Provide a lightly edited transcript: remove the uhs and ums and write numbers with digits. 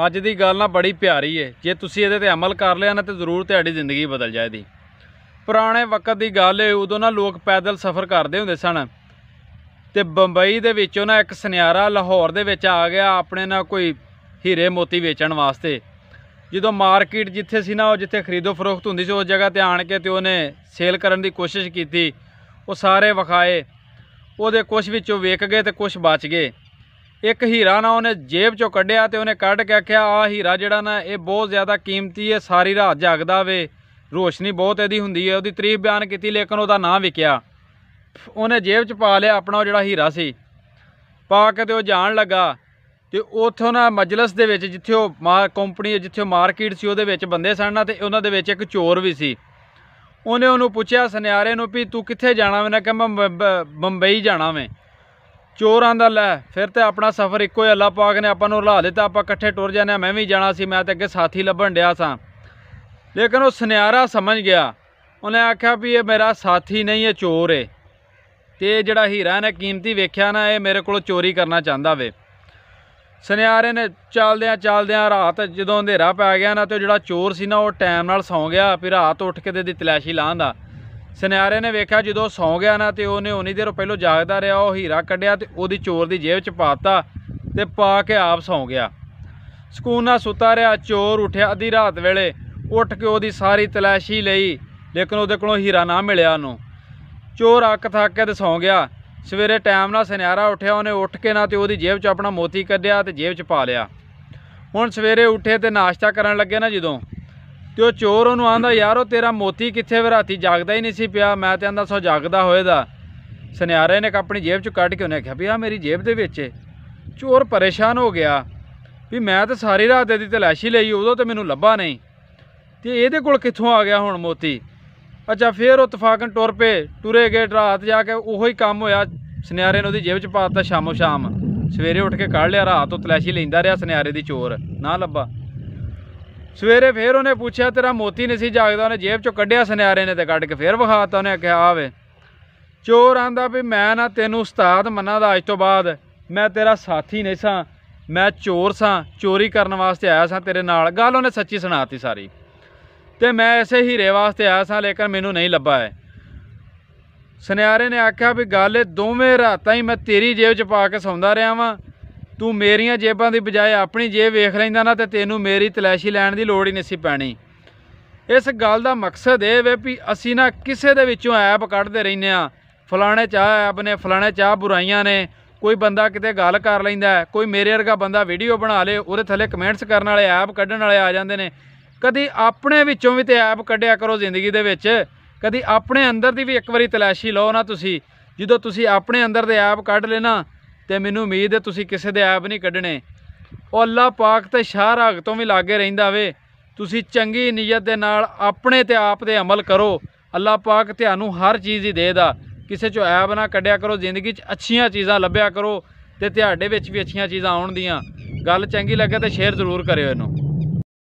ਅੱਜ ਦੀ ਗੱਲ ਨਾ बड़ी प्यारी है। जे तुसी इहदे ते अमल कर लिया ना तो जरूर तुहाडी जिंदगी बदल जाएगी। पुराने वक्त की गल है, उदों ना लोग पैदल सफ़र करते हुंदे सन ते बंबई दे विचों ना एक सुनियारा लाहौर दे विच आ गया अपने ना कोई हीरे मोती वेचण वास्ते। जो मार्केट जिथे सी ना जिथे खरीदो फरोख्त हुंदी सी उस जगह ते आण के ते उहने सेल करन दी कोशिश की। वो सारे विखाए, उहदे कुछ विचों विक गए तो कुछ बच गए। एक हीरा ना उन्हें जेब चों कढ़िया तो उन्हें कढ़ के आख्या आ हीरा जिहड़ा ना ये बहुत ज़्यादा कीमती है, सारी रात जागदा वे, रोशनी बहुत इहदी हुंदी है। उहदी तारीफ बयान की लेकिन उहदा ना विकिया। उन्हें जेब च पा लिया अपना जिहड़ा हीरा सी, पा के तो जान लगा तो उत्थों ना मजलस दे विच जिथे कंपनी जिथे मार्केट सी उहदे विच बंदे सन ना ते उहनां दे विच एक चोर भी सी। उन्हें उन्होंने पूछया सुनियारे नूं भी तू कित्थे जाना वे? कहा मैं बंबई जाना वे। चोर आंदा लै फिर तो अपना सफ़र इक्को ही अल्लाह पाक ने आपां नूं रला दिता, आपां कट्ठे टुर जाने। मैं भी जाना सी, मैं तो अगे साथी लभण डिया सा। लेकिन वो सुनियारा समझ गया, उन्हें आख्या भी ये मेरा साथी नहीं है, चोर है। तो जिहड़ा हीरा ने कीमती वेख्या ना ये मेरे को चोरी करना चाहता वे। सुनियारे ने चलद्यां चलद्यां रात जदों अंधेरा पै गया ना तो जिहड़ा चोर सी ना वो टाइम नाल सौ गया। फिर रात उठ के दी तलैशी लांदा सुनियारे ने वेख्या जो सौ गया ना तो उन्हें उन्नी देर पहलों जागदा रहा, वो हीरा कढ़िया तो वो चोर की जेब च पाता तो पा के आप सौ गया। सकून नाल सुता रहा। चोर उठ्या अद्धी रात वेले, उठ के वो सारी तलैशी लई लेकिन वो कोलों हीरा ना मिलिया। उन्होंने चोर अक थक के तो सौ गया। सवेरे टाइम नाल सुनियारा उठ्या, उन्हें उठ के ना तो वो जेब च अपना मोती कढ़िया तो जेब च पा लिया। हुण सवेरे उठे तो नाश्ता करन लगे ना जदों तो चोर उन्होंने आंदा यार तेरा मोती कित्थे वे? राती जागदा ही नहीं सी पिया। मैं तो आंदा सौ जागदा होएदा। सुनियारे ने अपनी जेब च कढ़ के उन्हें आख्या भी आ मेरी जेब दे विच। चोर परेशान हो गया भी मैं तो सारी रात दी तलैशी लई उदों तो मैनू लभा नहीं, तो ये कोल कित्थों आ गया हुण मोती? अच्छा फिर इतफाकन टुर पे, टुरे गए। रात जाके उही काम होया, सुनियारे ने उहदी जेब च पाता। शामों शाम सवेरे उठ के कढ़ लिया। रात तो तलैशी लैंदा रहा सुनियारे दी, चोर ना लभा। सवेरे फिर उन्हें पूछा तेरा मोती नहीं सी जागदा? उन्हें जेब चो कढ़िया सुनियारे ने तो कढ़ के फिर विखाता। उन्हें आख्या आवे। चोर आंदा भी मैं ना तेनू उस्ताद मन्ना दा, अज तो बाद मैं तेरा साथी नहीं सा, मैं चोर सा, चोरी करने वास्ते आया सा तेरे नाल। गल उन्हें सच्ची सुनाती सारी। तो मैं ऐसे हीरे वास्ते आया सा लेकिन मैनू नहीं लभा है। सुनियारे ने आख्या भी गल दोवें रातां ही मैं तेरी जेब च पा के सौंदा रहा वां, तू मेरिया जेबां की बजाय अपनी जेब वेख लैंदा ना तो तेनू मेरी तलैशी लैण की लोड़ ही नहीं सी पैनी। इस गल का मकसद ये वे भी असी ना किसी दे विचों ऐब कढ़दे रहिंदे आ। फलाने चाह ऐब ने, फलाने चाह बुराइयां ने। कोई बंदा किते गल कर लैंदा है, कोई मेरे वर्गा बंदा वीडियो बना ले, उहदे थले कमेंट्स करन वाले ऐब कढ़ण वाले आ जांदे ने। कदी अपने विचों भी तो ऐब कढ़िया करो जिंदगी दे विच। कदी अपने अंदर दी भी एक बारी तलैशी लो ना तुसी। जदों तुसी अपने अंदर दे ऐब कढ़ ले ना तो मैनू उम्मीद है तुसी किसी दे ऐब नहीं कढ़ने। और अल्लाह पाक ते शाह राग तो भी लागे रहिंदा वे। तुसी चंगी नीयत दे नाल अपने ते आप दे अमल करो, अल्लाह पाक तुहानू हर चीज़ ही देदा। किसी चो ऐब ना कढ़िया करो, जिंदगी च अच्छियां चीज़ां लभ्या करो ते तुहाडे विच भी अच्छियां चीज़ां आउण दियां। गल चंगी लगे तो शेयर जरूर करियो इनू।